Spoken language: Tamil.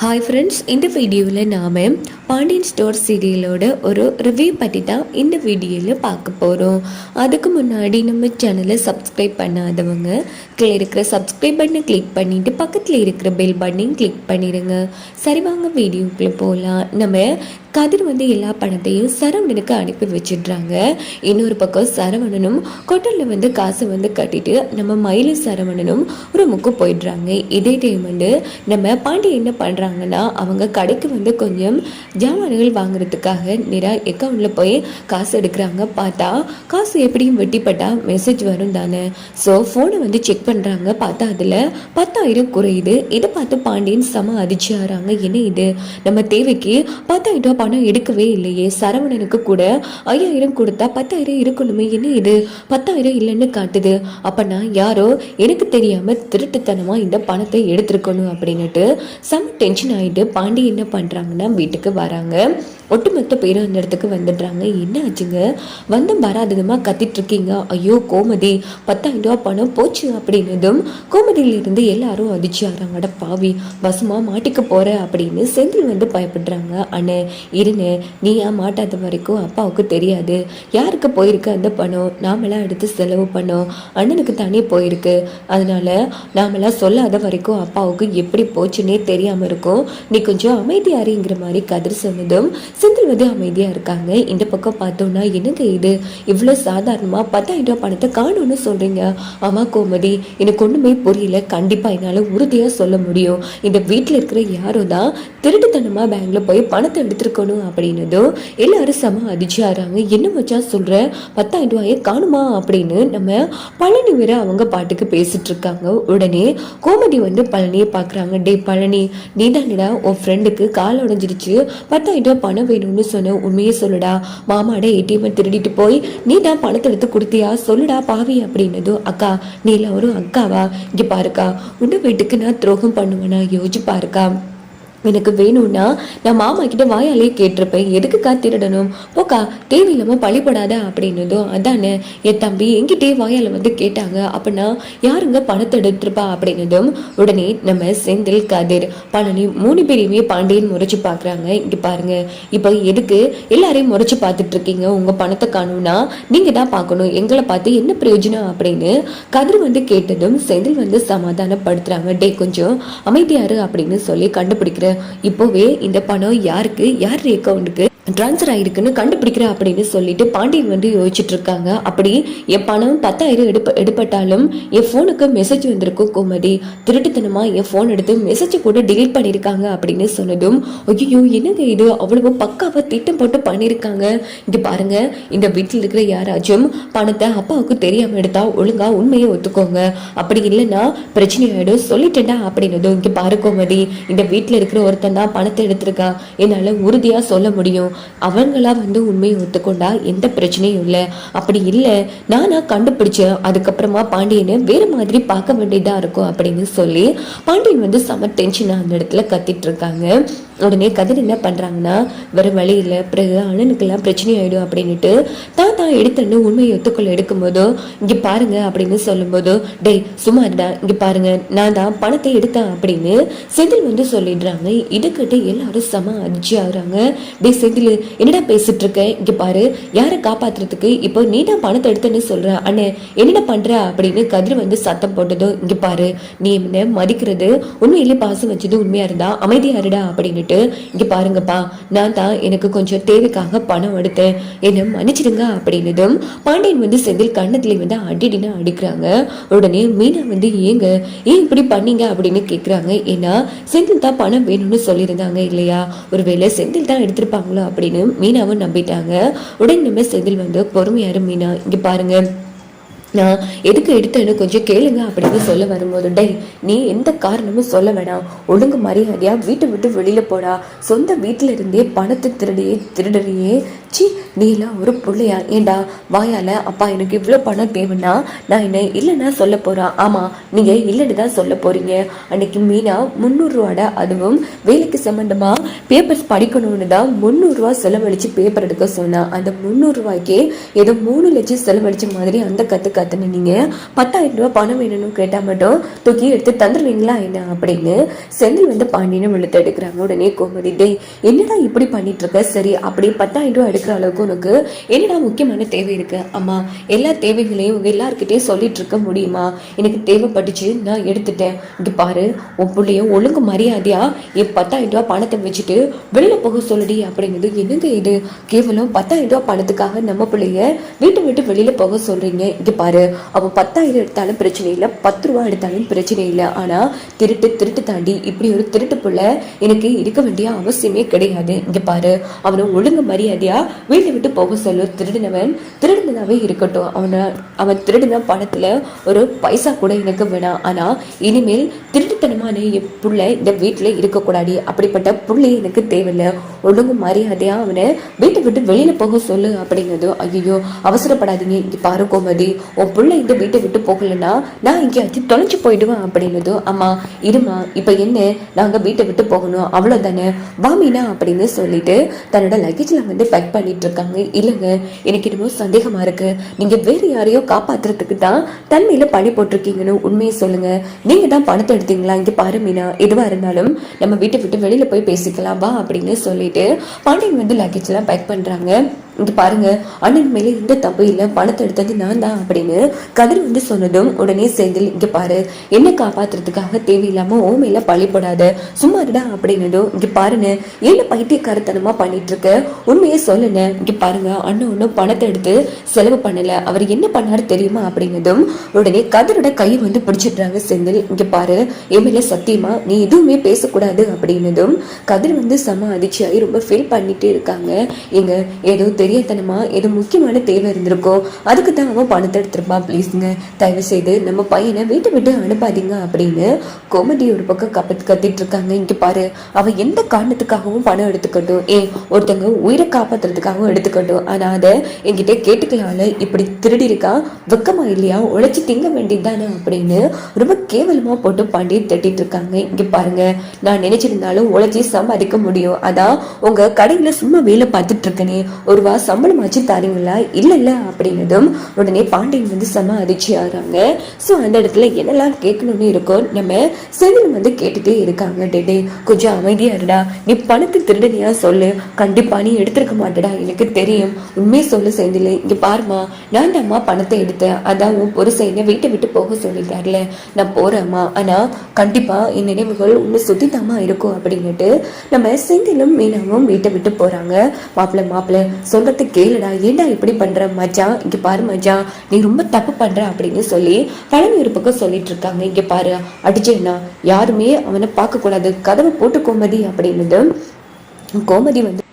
ஹாய் ஃப்ரெண்ட்ஸ், இந்த வீடியோவில் நாம் பாண்டியன் ஸ்டோர் சீரியலோட ஒரு ரிவ்யூ பற்றி தான் இந்த வீடியோவில் பார்க்க போகிறோம். அதுக்கு முன்னாடி நம்ம சேனலை சப்ஸ்கிரைப் பண்ணாதவங்க கீழே இருக்கிற சப்ஸ்கிரைப் பட்டனை கிளிக் பண்ணிவிட்டு பக்கத்தில் இருக்கிற பெல் பட்டனையும் கிளிக் பண்ணிடுங்க. சரி, வாங்க வீடியோக்குள்ளே போகலாம். நம்ம கதிர் எல்லா பணத்தையும் சரவணனுக்கு அனுப்பி வச்சிடுறாங்க. இன்னொரு பக்கம் சரவணனும் கொட்டலில் காசை கட்டிட்டு நம்ம மயிலு சரவணனும் ரூமுக்கு போயிடுறாங்க. இதே டைம் நம்ம பாண்டி என்ன பண்ணுறாங்கன்னா, அவங்க கடைக்கு கொஞ்சம் ஜாமான்கள் வாங்குறதுக்காக நேராக அக்கௌண்ட்டில் போய் காசு எடுக்கிறாங்க. பார்த்தா காசு எப்படியும் வெட்டிப்பட்டா மெசேஜ் வரும் தானே. ஸோ ஃபோனை செக் பண்ணுறாங்க. பார்த்தா அதில் 10,000 குறையுது. இதை பார்த்து பாண்டியன் செம அதிர்ச்சி ஆகிறாங்க. என்ன இது, நம்ம தேவைக்கு 10,000 பணம் எடுக்கவே இல்லையே, சரவணனுக்கு கூட 5,000 கொடுத்தா 10,000 இருக்கணுமே, என்ன இது 10,000 இல்லைன்னு காட்டுது. அப்பனா யாரோ எனக்கு தெரியாம திருட்டுத்தனமா இந்த பணத்தை எடுத்திருக்கணும் அப்படின்னுட்டு செம டென்ஷன் ஆயிட்டு பாண்டி என்ன பண்றாங்கன்னா வீட்டுக்கு வராங்க. ஒட்டுமொத்த பேரும் அந்த இடத்துக்கு வந்துடுறாங்க. என்ன ஆச்சுங்க, வராததுமா கத்திட்டு இருக்கீங்க? ஐயோ கோமதி, 10,000 பணம் போச்சு அப்படின்னதும் கோமதியிலிருந்து எல்லாரும் அதிர்ச்சி ஆறாங்க. அட பாவி, வசமா மாட்டிக்க போற அப்படின்னு செந்தில் பயப்படுறாங்க. அண்ணே இருன்னு, நீ ஏன் மாட்டாத வரைக்கும் அப்பாவுக்கு தெரியாது யாருக்கு போயிருக்கு அந்த பணம். நாமெல்லாம் எடுத்து செலவு பண்ணோம், அண்ணனுக்கு தானே போயிருக்கு. அதனால நாமெல்லாம் சொல்லாத வரைக்கும் அப்பாவுக்கு எப்படி போச்சுன்னே தெரியாம இருக்கும். நீ கொஞ்சம் அமைதியாரிங்கிற மாதிரி கதிர் சொன்னதும் செந்தில் அமைதியா இருக்காங்க. இந்த பக்கம் பார்த்தோம்னா, என்னங்க இது இவ்வளவு சாதாரணமா 10,000 பணத்தை காணும்னு சொல்றீங்க? ஆமா கோமதி, எனக்கு ஒண்ணுமே புரியல. கண்டிப்பா என்னால உறுதியா சொல்ல முடியும், இந்த வீட்டுல இருக்கிற யாரோ தான் திருட்டுத்தனமா பேங்க்ல போய் பணத்தை எடுத்திருக்கணும் அப்படின்னதும் எல்லாரும் செம அதிர்ச்சி ஆறாங்க. என்ன மச்சா சொல்ற, 10,000 ரூபாயை காணுமா அப்படின்னு நம்ம பழனி வேற அவங்க பாட்டுக்கு பேசிட்டு இருக்காங்க. உடனே கோமதி பழனியை பாக்குறாங்க. டே பழனி, நீ தானடா உன் ஃப்ரெண்டுக்கு கால் உடஞ்சிருச்சு 10,000 பணம் வேணும்னு சொன்ன, உண்மையே சொல்லுடா. மாமாட ஏடிஎம் திருடிட்டு போய் நீ தான் பணத்தை எடுத்து கொடுத்தியா, சொல்லுடா பாவி அப்படின்னதும், அக்கா நீ எல்லாம் ஒரு அக்காவா, இங்க பாருக்கா, உன்ன வீட்டுக்கு நான் துரோகம் பண்ணுவேனா யோசிச்சு பாருக்கா. எனக்கு வேணும்னா நான் மாமா கிட்ட வாயாலே கேட்டிருப்பேன், எதுக்குக்கா திருடணும், போக்கா தேவையில்லாம பழிப்படாத அப்படின்னதும், அதானே என் தம்பி என்கிட்டே வாயால கேட்டாங்க, அப்படின்னா யாருங்க பணத்தை எடுத்துருப்பா அப்படின்னதும் உடனே நம்ம செந்தில் கதிர் பழனி 3 பேரையுமே பாண்டியன் முறைச்சு பாக்குறாங்க. இங்க பாருங்க, இப்ப எதுக்கு எல்லாரையும் முறைச்சு பார்த்துட்டு இருக்கீங்க? உங்க பணத்தை காணும்னா நீங்க தான் பார்க்கணும், எங்களை பார்த்து என்ன பிரயோஜனம் அப்படின்னு கதிர் கேட்டதும் செந்தில் சமாதானப்படுத்துறாங்க. டே கொஞ்சம் அமைதியாரு அப்படின்னு சொல்லி கண்டுபிடிக்கிற இப்போவே இந்த பணம் யாருக்கு யார் அக்கௌண்ட்டுக்கு டிரான்ஸ்ஃபர் ஆயிருக்குன்னு கண்டுபிடிக்கிற அப்படின்னு சொல்லிட்டு பாண்டியன் யோசிச்சுட்டு இருக்காங்க. அப்படி என் பணம் 10,000 எடுப்பட்டாலும் என் போனுக்கு மெசேஜ் வந்திருக்கும் கோமதி, திருட்டுத்தனமா என் போன் எடுத்து மெசேஜ் கூட டிலீட் பண்ணிருக்காங்க அப்படின்னு சொன்னதும், ஐயோ என்னங்க இது, அவ்வளவு பக்காவா திட்டம் போட்டு பண்ணிருக்காங்க. இங்க பாருங்க, இந்த வீட்டில் இருக்கிற யாராச்சும் பணத்தை அப்பாவுக்கு தெரியாம எடுத்தா ஒழுங்கா உண்மையை ஒத்துக்கோங்க, அப்படி இல்லைன்னா பிரச்சனை ஆயிடும் சொல்லிட்டேன்டா அப்படின்னதும், இங்க பாரு கோமதி, இந்த வீட்டுல இருக்கிற ஒருத்தன் தான் பணத்தை எடுத்திருக்கா, என்னால உறுதியா சொல்ல முடியும். அவங்களா உண்மையை ஒத்துக்கொண்டா எந்த பிரச்சனையும் இல்லை, அப்படி இல்லை நானா கண்டுபிடிச்சேன், அதுக்கப்புறமா பாண்டியனை வேற மாதிரி பார்க்க வேண்டியதா இருக்கும் அப்படின்னு சொல்லி பாண்டியன் செம டென்ஷன் அந்த இடத்துல கத்திட்டு இருக்காங்க. உடனே கதிர் என்ன பண்றாங்கன்னா, வேற வழி இல்லை, பிறகு அண்ணனுக்கெல்லாம் பிரச்சனை ஆயிடும் அப்படின்னுட்டு தான் எடுத்தன்னு உண்மையை ஒத்துக்கொள்ள எடுக்கும்போதோ, இங்க பாருங்க அப்படின்னு சொல்லும்போதோ, டே சும்மா இருந்தா, இங்க பாருங்க நான் தான் பணத்தை எடுத்தேன் அப்படின்னு செந்தில் சொல்லிடுறாங்க. இதுக்கிட்ட எல்லாரும் செம அதிர்ச்சி ஆகுறாங்க. டே செந்தில், என்னடா பேசிட்டு இருக்க, இங்க பாரு, யாரை காப்பாத்துறதுக்கு இப்போ நீ தான் பணத்தை எடுத்தன்னு சொல்ற, அண்ணே என்னடா பண்ற அப்படின்னு கதிர் சத்தம் போட்டதோ, இங்க பாரு, நீ என்ன மதிக்கிறது உண்மையிலே பாசம் வச்சது உண்மையா இருந்தா அமைதியா இருடா அப்படின்னுட்டு, இங்க பாருங்கப்பா, நான் தான் எனக்கு கொஞ்சம் தேவைக்காக பணம் எடுத்தேன், என்ன மன்னிச்சிடுங்க அப்படின்னதும் பாண்டியன் செந்தில் கண்ணத்துல அடிடினா அடிக்கிறாங்க. உடனே மீனா ஏங்க ஏன் இப்படி பண்ணீங்க அப்படின்னு கேக்குறாங்க. ஏன்னா செந்தில் தான் பணம் வேணும்னு சொல்லியிருந்தாங்க இல்லையா, ஒருவேளை செந்தில் தான் எடுத்திருப்பாங்களோ அப்படின்னு மீனாவும் நம்பிட்டாங்க. உடனே நம்ம செந்தில் பொறுமையாரு மீனா, இங்க பாருங்க, நான் எதுக்கு எடுத்தேன்னு கொஞ்சம் கேளுங்க அப்படின்னு சொல்ல வரும்போது, டே நீ எந்த காரணமும் சொல்ல வேணாம், ஒழுங்கு மரியாதையா வீட்டை விட்டு வெளியில போடா, சொந்த வீட்டுல இருந்தே பணத்தை திருடறியே, சி நீ எல்லாம் ஒரு பிள்ளையா, ஏண்டா வாயால அப்பா எனக்கு இவ்வளவு பணம் தேவைன்னா நான் என்ன இல்லைன்னா சொல்ல போறா, ஆமா நீங்க இல்லைன்னு தான் சொல்ல போறீங்க. அன்னைக்கு மீனா 300 ரூபாடா, அதுவும் வேலைக்கு சம்பந்தமா பேப்பர்ஸ் படிக்கணும்னு தான் 300 ரூபா செலவழிச்சு பேப்பர் எடுக்க சொன்னா, அந்த 300 ரூபாய்க்கே ஏதோ 3 லட்சம் செலவழிச்ச மாதிரி அந்த கத்துக்க கத்துன நீங்க 10,000 ரூபாய் பணம் வேணும்னு கேட்டா மட்டும் தூக்கி எடுத்து தந்துருவீங்களா என்ன அப்படின்னு செந்தில் வந்து பாண்டியனும் இழுத்து எடுக்கிறாங்க. உடனே கோமதி, டேய் என்னடா இப்படி பண்ணிட்டு இருக்க, சரி அப்படி 10,000 ரூபாய் எடுக்கிற அளவுக்கு உனக்கு என்னடா முக்கியமான தேவை இருக்கு? அம்மா எல்லா தேவைகளையும் உங்க எல்லாருக்கிட்டையும் சொல்லிட்டு இருக்க முடியுமா? எனக்கு தேவைப்பட்டுச்சு, நான் எடுத்துட்டேன். இங்க பாரு, உன் பிள்ளையும் ஒழுங்கு மரியாதையா என் 10,000 ரூபாய் பணத்தை வச்சுட்டு வெளியில போக சொல்லுடி அப்படிங்கிறது. என்னங்க இது, கேவலம் 10,000 ரூபாய் பணத்துக்காக நம்ம பிள்ளைய வீட்டை விட்டு வெளியில போக சொல்றீங்க? இங்க பாரு, அவன் 10,000 எடுத்தாலும் பிரச்சனை இல்லை, 10 ரூபாய் எடுத்தாலும் பிரச்சனை இல்லை. ஆனா திருட்டு தாண்டி இப்படி ஒரு திருட்டு புள்ள எனக்கு இருக்க வேண்டிய அவசியமே கிடையாது. இங்க பாரு, அவனை ஒழுங்கு மரியாதையா வீட்டை விட்டு போக சொல்லு. திருடினதாவே இருக்கட்டும். அவன் திருடின பணத்துல ஒரு பைசா கூட எனக்கு வேணாம். ஆனா இனிமேல் திருட்டுத்தனமான என் புள்ள இந்த வீட்டுல இருக்கக்கூடாது. அப்படிப்பட்ட புள்ளை எனக்கு தேவையில்லை. ஒழுங்கு மரியாதையா அவனை வீட்டை விட்டு வெளியில போக சொல்லு அப்படிங்கிறது. ஐயோ அவசரப்படாதீங்க, இங்க பாரு கோமதி, உன் புள்ள இந்த வீட்டை விட்டு போகலன்னா நான் எங்கேயாச்சும் தொலைச்சு போயிடுவேன் அப்படின்னதும், அம்மா இருமா, இப்ப என்ன, நாங்க வீட்டை விட்டு போகணும் அவ்வளவுதானே, வாமினா அப்படின்னு சொல்லிட்டு தன்னோட லக்கேஜ்ல வந்து பேக் பண்ணிட்டு இருக்காங்க. இல்லைங்க, எனக்கு இன்னமும் சந்தேகமா இருக்கு, நீங்க வேற யாரையோ காப்பாத்துறதுக்கு தான் தன்மையில பணி போட்டிருக்கீங்கன்னு உண்மையை சொல்லுங்க. நீங்க தான் பணத்தை எடுத்தீங்களா? இங்க பாரு மீனா, எதுவா இருந்தாலும் நம்ம வீட்டை விட்டு வெளியில போய் பேசிக்கலாம் வா அப்படின்னு சொல்லிட்டு பாண்டியன் வந்து லக்கேஜ் எல்லாம் பேக் பண்றாங்க. இங்க பாருங்க, அண்ணன் மேல இந்த தப்பு இல்லை, பணத்தை எடுத்தது நான் தான் அப்படின்னு கதிர் வந்து சொன்னதும் உடனே செந்தில், இங்க பாரு, என்ன காப்பாத்துறதுக்காக தேவையில்லாம ஓ மேல பழி போடாத, சும்மா இருடா அப்படின்னதும், இங்க பாருங்க என்ன பைத்தியக்காரத்தனமா பண்ணிட்டு இருக்க, உண்மையே சொல்லுங்க. இங்க பாருங்க, அண்ணன் ஒன்னும் பணத்தை எடுத்து செலவு பண்ணல, அவர் என்ன பண்ணாரு தெரியுமா அப்படின்னதும் உடனே கதிரோட கையை வந்து பிடிச்சிடுறாங்க செந்தில். இங்க பாரு, என் மேல சத்தியமா நீ எதுவுமே பேசக்கூடாது அப்படின்னதும் கதிர் வந்து செம அதிர்ச்சியாகி ரொம்ப ஃபீல் பண்ணிட்டே இருக்காங்க. எங்க ஏதோ தெரியத்தனமா ஏதோ முக்கியமான தேவை இருந்திருக்கோம், அதுக்கு தான் அவன் பணத்தை எடுத்திருப்பா, ப்ளீஸுங்க தயவு செய்து நம்ம பையனை வீட்டை விட்டு அனுப்பாதீங்க அப்படின்னு கோமதி ஒரு பக்கம் கத்திட்டு இருக்காங்க. இங்க பாரு, அவ எந்த காரணத்துக்காகவும் பணம் எடுத்துக்கட்டும், ஒருத்தங்க உயிரை காப்பாத்துறதுக்காகவும் எடுத்துக்கட்டும், ஆனா அதை என்கிட்ட கேட்டுக்கலாம்ல, இப்படி திருடி இருக்கா, வெக்கமா இல்லையா, உழைச்சி திங்க வேண்டியதுதானே அப்படின்னு ரொம்ப கேவலமா போட்டு பாண்டியை தட்டிட்டு இருக்காங்க. இங்க பாருங்க, நான் நினைச்சிருந்தாலும் உழைச்சி சம்பாதிக்க முடியும், அதான் உங்க கடையில சும்மா வேலை பார்த்துட்டு இருக்கனே, ஒரு சம்பளமாச்சு தாரீங்களா? இல்ல அப்படின்னதும் உடனே பாண்டியன் வந்து செம அதிர்ச்சி ஆகிறாங்க. ஸோ அந்த இடத்துல என்னெல்லாம் கேட்கணும்னு இருக்கோம் நம்ம செந்தில் வந்து கேட்டுட்டே இருக்காங்க. டே கொஞ்சம் அமைதியா இருடா, நீ பணத்தை திருடனியா சொல்லு, கண்டிப்பா நீ எடுத்திருக்க மாட்டடா, எனக்கு தெரியும், உண்மையை சொல்லு செந்தில். இங்க பாருமா, நான் அம்மா பணத்தை எடுத்தேன், அதான் உன் பொருசைனை வீட்டை விட்டு போக சொல்லிட்டார்ல, நான் போறேம்மா, ஆனா கண்டிப்பா என் நினைவுகள் ஒன்று சுத்தித்தாமா இருக்கும் அப்படின்னுட்டு நம்ம செந்திலும் மீனாவும் வீட்டை விட்டு போறாங்க. மாப்பிள்ள சொல்றது கேளுடா, ஏண்டா இப்படி பண்ற மச்சான், இங்க பாரு மச்சான், நீ ரொம்ப தப்பு பண்ற அப்படின்னு சொல்லி பழனி ஒரு பக்கம் சொல்லிட்டு இருக்காங்க. இங்க பாரு, அடிச்சேன்னா யாருமே அவனை பார்க்க கூடாது, கதவை போட்டு கோமதி அப்படின்னு கோமதி வந்து